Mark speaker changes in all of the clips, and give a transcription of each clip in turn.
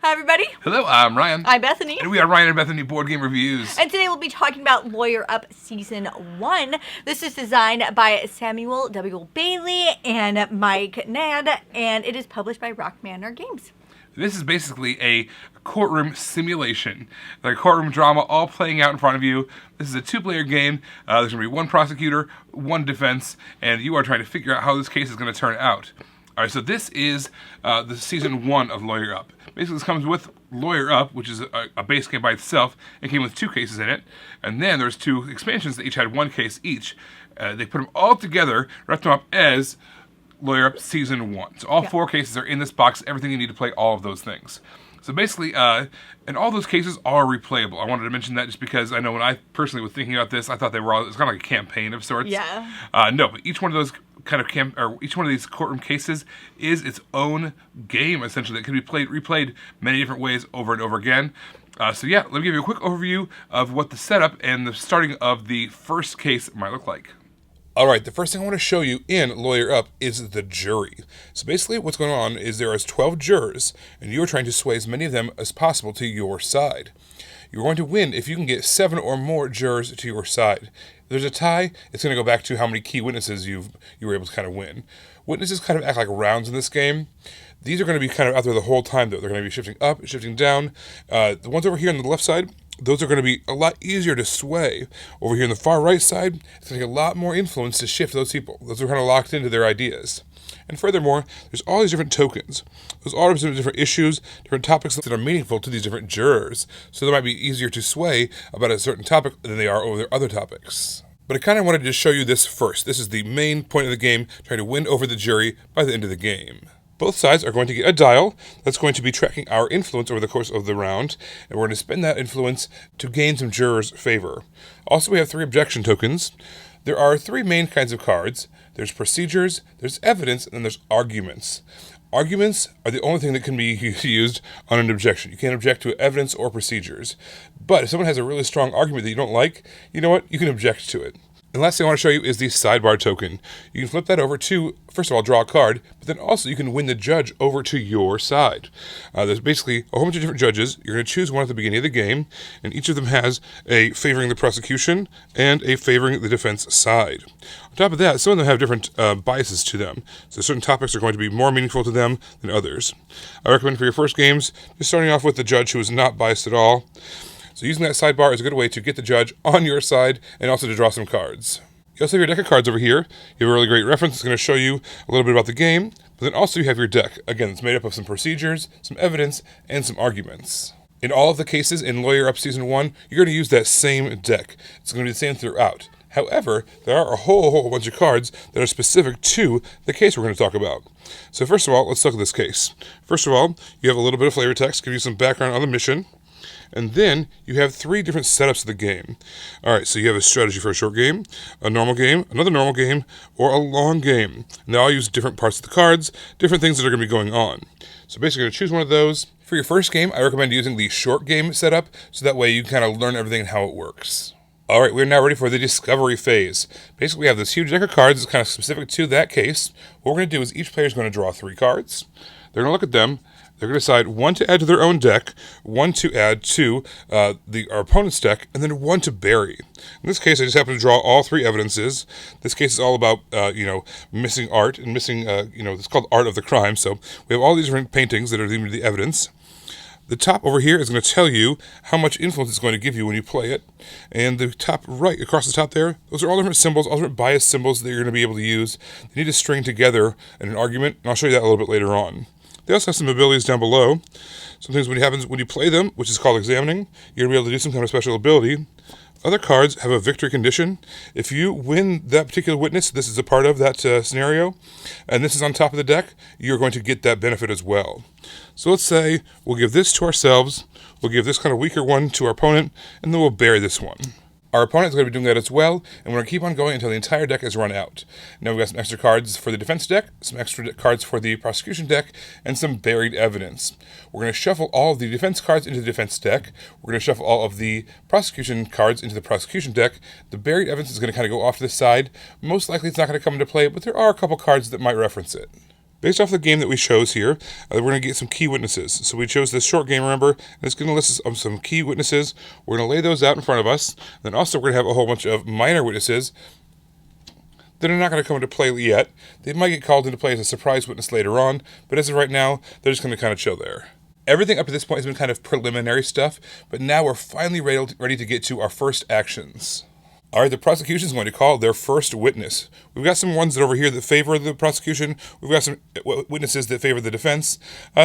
Speaker 1: Hi, everybody.
Speaker 2: Hello, I'm Ryan.
Speaker 1: I'm Bethany.
Speaker 2: And we are Ryan and Bethany Board Game Reviews.
Speaker 1: And today we'll be talking about Lawyer Up Season 1. This is designed by Samuel W. Bailey and Mike Nad, and it is published by Rock Manor Games.
Speaker 2: This is basically a courtroom simulation. Like a courtroom drama all playing out in front of you. This is a two-player game. There's going to be one prosecutor, one defense, and you are trying to figure out how this case is going to turn out. All right, so this is the Season 1 of Lawyer Up. Basically, this comes with Lawyer Up, which is a base game by itself. It came with 2 cases in it. And then there's 2 expansions that each had 1 case each. They put them all together, wrapped them up as Lawyer Up Season 1. So all 4 cases are in this box, everything you need to play all of those things. So basically, and all those cases are replayable. I wanted to mention that just because I know when I personally was thinking about this, I thought they were all, it's kind of like a campaign of sorts.
Speaker 1: Yeah.
Speaker 2: No, but each one of those each one of these courtroom cases is its own game, essentially, that can be replayed many different ways over and over again. So yeah, let me give you a quick overview of what the setup and the starting of the first case might look like. Alright, the first thing I want to show you in Lawyer Up is the jury. So basically what's going on is there is 12 jurors, and you are trying to sway as many of them as possible to your side. You're going to win if you can get 7 or more jurors to your side. If there's a tie, it's going to go back to how many key witnesses you were able to kind of win. Witnesses kind of act like rounds in this game. These are going to be kind of out there the whole time, though. They're going to be shifting up, shifting down. The ones over here on the left side, those are going to be a lot easier to sway. Over here on the far right side, it's going to take a lot more influence to shift those people. Those are kind of locked into their ideas. And furthermore, there's all these different tokens. Those all represent different issues, different topics that are meaningful to these different jurors. So they might be easier to sway about a certain topic than they are over their other topics. But I kind of wanted to show you this first. This is the main point of the game, trying to win over the jury by the end of the game. Both sides are going to get a dial that's going to be tracking our influence over the course of the round, and we're going to spend that influence to gain some jurors' favor. Also, we have 3 objection tokens. There are 3 main kinds of cards. There's procedures, there's evidence, and then there's arguments. Arguments are the only thing that can be used on an objection. You can't object to evidence or procedures. But if someone has a really strong argument that you don't like, you know what? You can object to it. And last thing I want to show you is the sidebar token. You can flip that over to, first of all, draw a card, but then also you can win the judge over to your side. There's basically a whole bunch of different judges. You're going to choose one at the beginning of the game, and each of them has a favoring the prosecution and a favoring the defense side. On top of that, some of them have different biases to them. So certain topics are going to be more meaningful to them than others. I recommend for your first games, just starting off with the judge who is not biased at all. So using that sidebar is a good way to get the judge on your side and also to draw some cards. You also have your deck of cards over here. You have a really great reference. It's going to show you a little bit about the game. But then also you have your deck. Again, it's made up of some procedures, some evidence, and some arguments. In all of the cases in Lawyer Up Season 1, you're going to use that same deck. It's going to be the same throughout. However, there are a whole bunch of cards that are specific to the case we're going to talk about. So first of all, let's look at this case. First of all, you have a little bit of flavor text, give you some background on the mission. And then you have 3 different setups of the game. Alright, so you have a strategy for a short game, a normal game, another normal game, or a long game. And they all use different parts of the cards, different things that are going to be going on. So basically, you're going to choose one of those. For your first game, I recommend using the short game setup, so that way you kind of learn everything and how it works. Alright, we're now ready for the discovery phase. Basically, we have this huge deck of cards that's kind of specific to that case. What we're going to do is each player is going to draw 3 cards. They're going to look at them. They're going to decide 1 to add to their own deck, 1 to add to our opponent's deck, and then 1 to bury. In this case, I just happen to draw all 3 evidences. This case is all about, missing art and missing, it's called art of the crime. So we have all these different paintings that are the evidence. The top over here is going to tell you how much influence it's going to give you when you play it. And the top right, across the top there, those are all different symbols, all different bias symbols that you're going to be able to use. They need to string together in an argument, and I'll show you that a little bit later on. They also have some abilities down below. Sometimes when you play them, which is called examining, you're going to be able to do some kind of special ability. Other cards have a victory condition. If you win that particular witness, this is a part of that scenario, and this is on top of the deck, you're going to get that benefit as well. So let's say we'll give this to ourselves, we'll give this kind of weaker one to our opponent, and then we'll bury this one. Our opponent's going to be doing that as well, and we're going to keep on going until the entire deck is run out. Now we've got some extra cards for the defense deck, some extra cards for the prosecution deck, and some buried evidence. We're going to shuffle all of the defense cards into the defense deck. We're going to shuffle all of the prosecution cards into the prosecution deck. The buried evidence is going to kind of go off to the side. Most likely it's not going to come into play, but there are a couple cards that might reference it. Based off the game that we chose here, we're going to get some key witnesses. So we chose this short game, remember, and it's going to list us some key witnesses. We're going to lay those out in front of us. Then also we're going to have a whole bunch of minor witnesses that are not going to come into play yet. They might get called into play as a surprise witness later on, but as of right now, they're just going to kind of chill there. Everything up to this point has been kind of preliminary stuff, but now we're finally ready to get to our first actions. All right, the prosecution is going to call their first witness. We've got some ones over here that favor the prosecution. We've got some witnesses that favor the defense.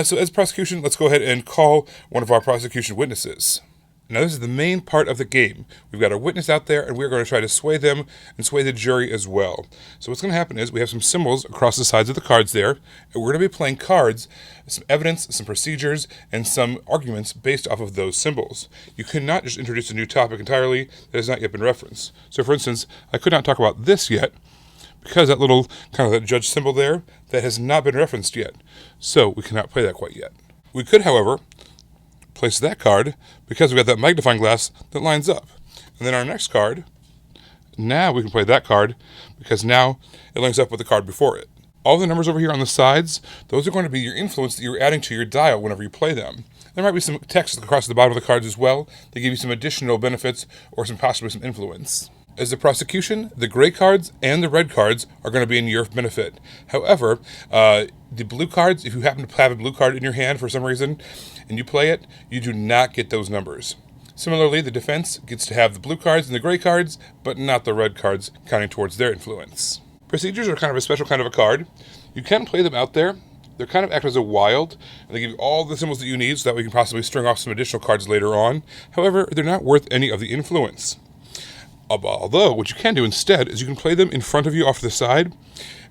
Speaker 2: So as prosecution, let's go ahead and call one of our prosecution witnesses. Now this is the main part of the game. We've got a witness out there, and we're going to try to sway them and sway the jury as well. So what's going to happen is we have some symbols across the sides of the cards there, and we're going to be playing cards, some evidence, some procedures, and some arguments based off of those symbols. You cannot just introduce a new topic entirely that has not yet been referenced. So for instance, I could not talk about this yet, because that little kind of that judge symbol there, that has not been referenced yet. So we cannot play that quite yet. We could, however, place that card because we got that magnifying glass that lines up. And then our next card, now we can play that card because now it lines up with the card before it. All the numbers over here on the sides, those are going to be your influence that you're adding to your dial whenever you play them. There might be some text across the bottom of the cards as well that give you some additional benefits or possibly some influence. As the prosecution, the gray cards and the red cards are going to be in your benefit. However, the blue cards, if you happen to have a blue card in your hand for some reason and you play it, you do not get those numbers. Similarly, the defense gets to have the blue cards and the gray cards, but not the red cards counting towards their influence. Procedures are kind of a special kind of a card. You can play them out there. They're kind of act as a wild, and they give you all the symbols that you need so that we can possibly string off some additional cards later on. However, they're not worth any of the influence. Although, what you can do instead is you can play them in front of you off to the side,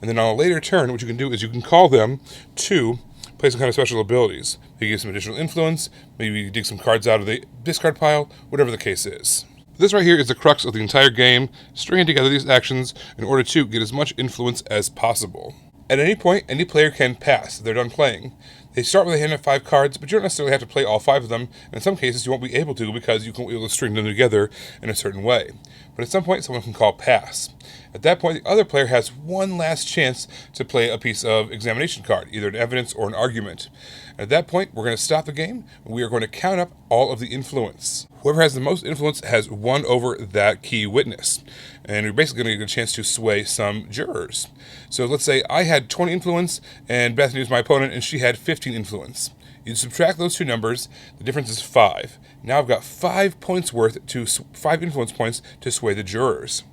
Speaker 2: and then on a later turn, what you can do is you can call them to play some kind of special abilities. Maybe give some additional influence, maybe you dig some cards out of the discard pile, whatever the case is. This right here is the crux of the entire game, stringing together these actions in order to get as much influence as possible. At any point, any player can pass. They're done playing. They start with a hand of 5 cards, but you don't necessarily have to play all 5 of them, and in some cases you won't be able to because you won't be able to string them together in a certain way. But at some point, someone can call pass. At that point, the other player has one last chance to play a piece of examination card, either an evidence or an argument. At that point, we're going to stop the game, and we are going to count up all of the influence. Whoever has the most influence has won over that key witness. And we're basically going to get a chance to sway some jurors. So let's say I had 20 influence, and Bethany was my opponent, and she had 15 influence. You subtract those two numbers, the difference is 5. Now I've got 5 influence points to sway the jurors.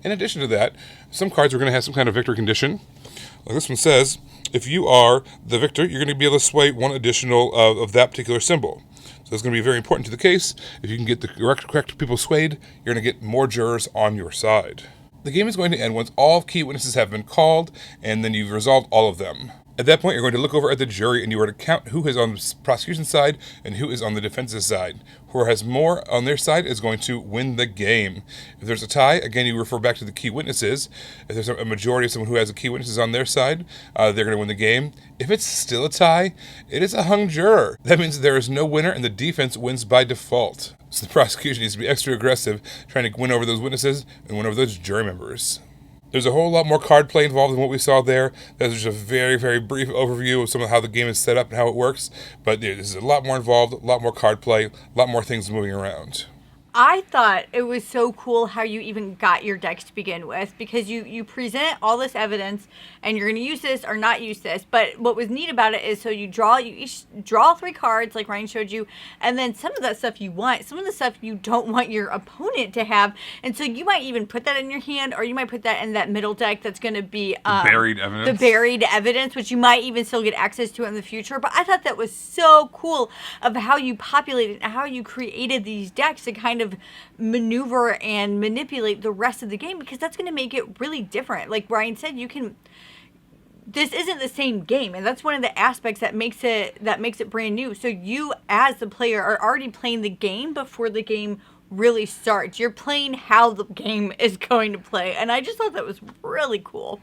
Speaker 2: In addition to that, some cards are going to have some kind of victory condition. Like this one says, if you are the victor, you're going to be able to sway one additional of that particular symbol. So it's going to be very important to the case. If you can get the correct people swayed, you're going to get more jurors on your side. The game is going to end once all key witnesses have been called, and then you've resolved all of them. At that point, you're going to look over at the jury, and you are to count who is on the prosecution side and who is on the defense's side. Whoever has more on their side is going to win the game. If there's a tie, again, you refer back to the key witnesses. If there's a majority of someone who has the key witnesses on their side, they're going to win the game. If it's still a tie, it is a hung juror. That means there is no winner, and the defense wins by default. So the prosecution needs to be extra aggressive, trying to win over those witnesses and win over those jury members. There's a whole lot more card play involved than what we saw there. That's just a very, very brief overview of some of how the game is set up and how it works. But this is a lot more involved, a lot more card play, a lot more things moving around.
Speaker 1: I thought it was so cool how you even got your decks to begin with, because you present all this evidence and you're going to use this or not use this. But what was neat about it is, so you each draw 3 cards like Ryan showed you, and then some of that stuff you want, some of the stuff you don't want your opponent to have. And so you might even put that in your hand, or you might put that in that middle deck that's going to be
Speaker 2: buried evidence.
Speaker 1: The buried evidence, which you might even still get access to in the future. But I thought that was so cool of how you populated and how you created these decks to kind of maneuver and manipulate the rest of the game, because that's going to make it really different. Like Ryan said, this isn't the same game, and that's one of the aspects that makes it brand new. So you as the player are already playing the game before the game really starts. You're playing how the game is going to play, and I just thought that was really cool.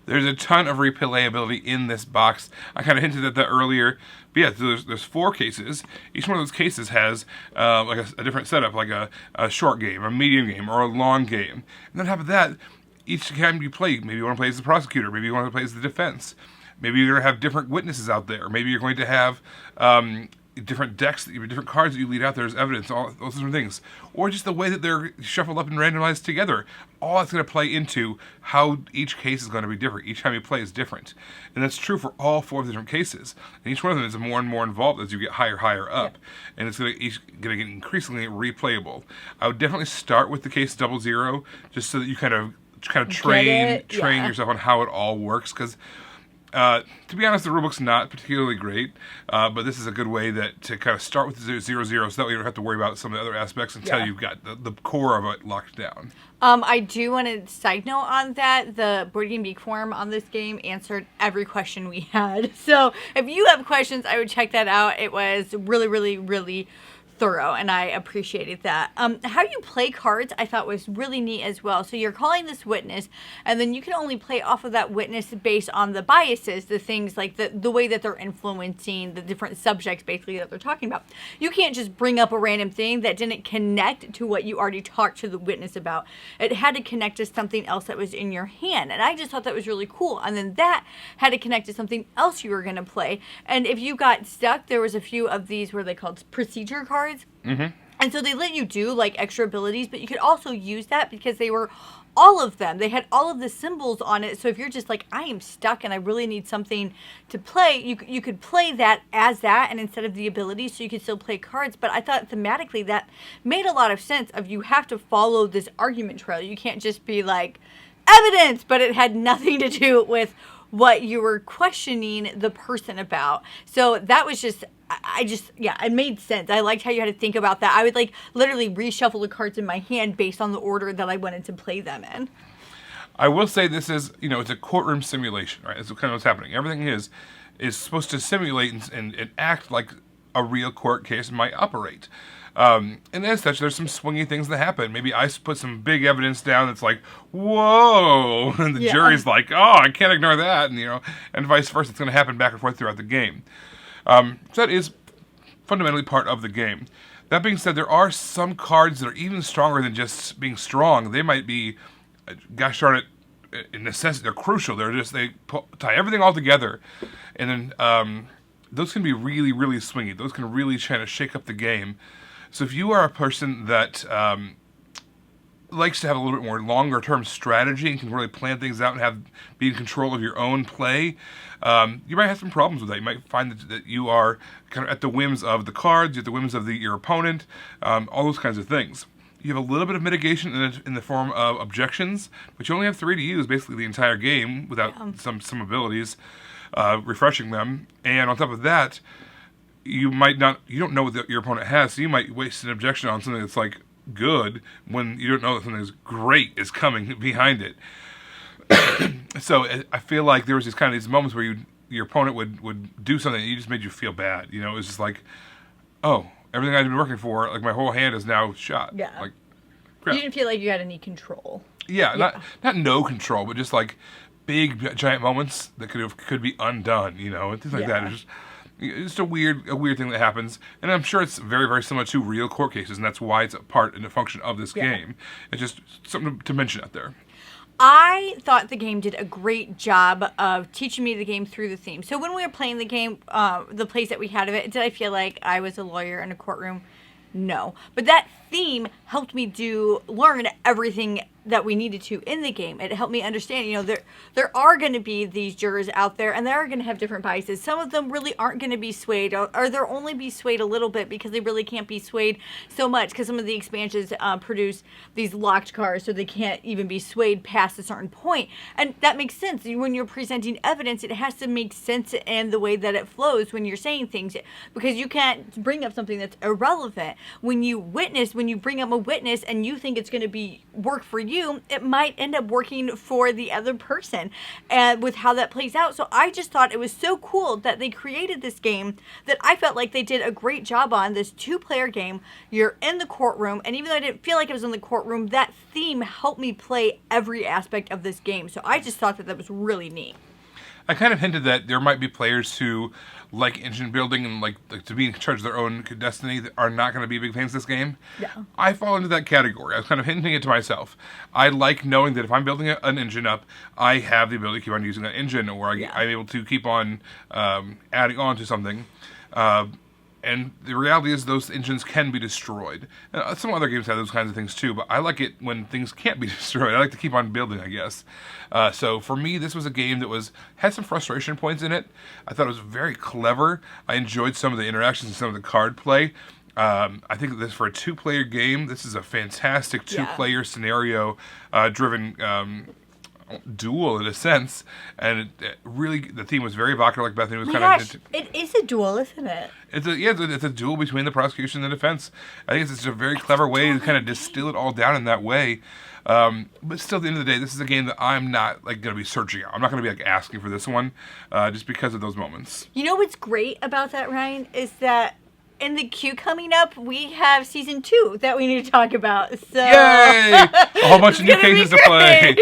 Speaker 2: There's a ton of replayability in this box. I kind of hinted at that earlier. But yeah, there's 4 cases. Each one of those cases has like a different setup, like a short game, a medium game, or a long game. And then on top of that, each time you play, maybe you want to play as the prosecutor, maybe you want to play as the defense. Maybe you're going to have different witnesses out there. Maybe you're going to have different decks, different cards that you lead out there as evidence, all those different things. Or just the way that they're shuffled up and randomized together. All that's going to play into how each case is going to be different. Each time you play is different. And that's true for all 4 of the different cases. And each one of them is more and more involved as you get higher up. Yep. And it's going to get increasingly replayable. I would definitely start with the case 00, just so that you kind of train yourself on how it all works, because to be honest, the rulebook's not particularly great, but this is a good way to kind of start with 00, so that way you don't have to worry about some of the other aspects until you've got the core of it locked down.
Speaker 1: I do want to side note on that. The Board Game Geek forum on this game answered every question we had. So if you have questions, I would check that out. It was really, really, really thorough, and I appreciated that. How you play cards I thought was really neat as well. So you're calling this witness, and then you can only play off of that witness based on the biases, the things like the way that they're influencing the different subjects basically that they're talking about. You can't just bring up a random thing that didn't connect to what you already talked to the witness about. It had to connect to something else that was in your hand, and I just thought that was really cool. And then that had to connect to something else you were going to play. And if you got stuck, there was a few of these, were they called procedure cards?
Speaker 2: Mm-hmm.
Speaker 1: And so they let you do like extra abilities, but you could also use that because they were all of them. They had all of the symbols on it. So if you're just like, I am stuck and I really need something to play, you could play that as that, and instead of the ability, so you could still play cards. But I thought thematically that made a lot of sense of you have to follow this argument trail. You can't just be like, evidence, but it had nothing to do with what you were questioning the person about. So that was just, it made sense. I liked how you had to think about that. I would like literally reshuffle the cards in my hand based on the order that I wanted to play them in.
Speaker 2: I will say this is, it's a courtroom simulation, right? That's kind of what's happening. Everything is supposed to simulate and act like a real court case might operate. And as such, there's some swingy things that happen. Maybe I put some big evidence down that's like, whoa, and the jury's like, oh, I can't ignore that, and vice versa. It's going to happen back and forth throughout the game. So that is fundamentally part of the game. That being said, there are some cards that are even stronger than just being strong. They might be, gosh darn it, in necessity. They're crucial. They tie everything all together, and then those can be really, really swingy. Those can really try to shake up the game. So if you are a person that likes to have a little bit more longer-term strategy and can really plan things out and be in control of your own play, you might have some problems with that. You might find that you are kind of at the whims of the cards, at the whims of your opponent, all those kinds of things. You have a little bit of mitigation in the form of objections, but you only have 3 to use basically the entire game without some abilities, refreshing them. And on top of that, you don't know what your opponent has, so you might waste an objection on something that's like good when you don't know that something that's great is coming behind it. So I feel like there was these moments where your opponent would do something that just made you feel bad. It was just like, oh, everything I'd been working for, like my whole hand is now shot.
Speaker 1: Yeah.
Speaker 2: Like, crap.
Speaker 1: You didn't feel like you had any control.
Speaker 2: Yeah. Not no control, but just like big giant moments that could be undone. And things like that. It's just a weird thing that happens, and I'm sure it's very, very similar to real court cases, and that's why it's a part and a function of this game. It's just something to mention out there.
Speaker 1: I thought the game did a great job of teaching me the game through the theme. So when we were playing the game, the plays that we had of it, did I feel like I was a lawyer in a courtroom? No. But that theme helped me learn everything that we needed to in the game. It helped me understand, there are going to be these jurors out there, and they are going to have different biases. Some of them really aren't going to be swayed, or they'll only be swayed a little bit because they really can't be swayed so much, because some of the expansions produce these locked cards, so they can't even be swayed past a certain point. And that makes sense. When you're presenting evidence, it has to make sense in the way that it flows when you're saying things, because you can't bring up something that's irrelevant. When you bring up a witness and you think it's going to work for you, it might end up working for the other person, and with how that plays out. So I just thought it was so cool that they created this game that I felt like they did a great job on. This 2-player game, you're in the courtroom, and even though I didn't feel like I was in the courtroom, that theme helped me play every aspect of this game. So I just thought that was really neat.
Speaker 2: I kind of hinted that there might be players who like engine building and like to be in charge of their own destiny that are not going to be big fans of this game.
Speaker 1: Yeah.
Speaker 2: I fall into that category. I was kind of hinting it to myself. I like knowing that if I'm building an engine up, I have the ability to keep on using that engine, or I'm able to keep on adding on to something. And the reality is those engines can be destroyed. Some other games have those kinds of things too, but I like it when things can't be destroyed. I like to keep on building, I guess. So for me, this was a game that had some frustration points in it. I thought it was very clever. I enjoyed some of the interactions and some of the card play. I think that for a 2-player game, this is a fantastic 2-player scenario driven duel in a sense, and it really the theme was very evocative, like Bethany was
Speaker 1: it is a duel, isn't it?
Speaker 2: It's a duel between the prosecution and the defense. I think it's just a very clever way to kind of distill it all down in that way. But still, at the end of the day, this is a game that I'm not going to be searching out. I'm not going to be asking for this one, just because of those moments.
Speaker 1: You know what's great about that, Ryan, is that in the queue coming up, we have season 2 that we need to talk about. So
Speaker 2: yay! A whole bunch of new cases to play.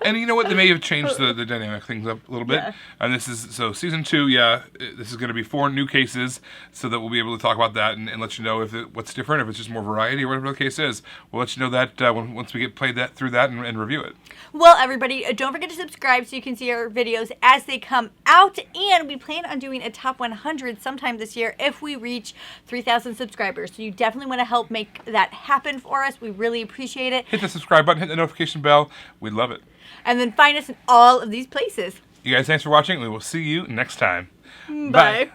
Speaker 2: And you know what? They may have changed the dynamic things up a little bit. Yeah. And this is season 2. Yeah, this is going to be 4 new cases, so that we'll be able to talk about that and let you know what's different, if it's just more variety or whatever the case is. We'll let you know that once we get played through that and review it.
Speaker 1: Well, everybody, don't forget to subscribe so you can see our videos as they come out. And we plan on doing a top 100 sometime this year if we reach 3,000 subscribers. So you definitely want to help make that happen for us. We really appreciate it.
Speaker 2: Hit the subscribe button, hit the notification bell. We'd love it.
Speaker 1: And then find us in all of these places.
Speaker 2: You guys, thanks for watching. We will see you next time.
Speaker 1: Bye.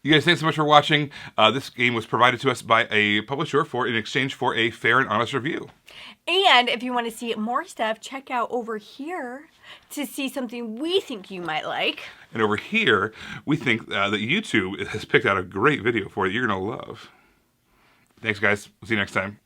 Speaker 2: You guys, thanks so much for watching. This game was provided to us by a publisher in exchange for a fair and honest review.
Speaker 1: And if you want to see more stuff, check out over here to see something we think you might like.
Speaker 2: And over here, we think that YouTube has picked out a great video for you you're going to love. Thanks, guys. We'll see you next time.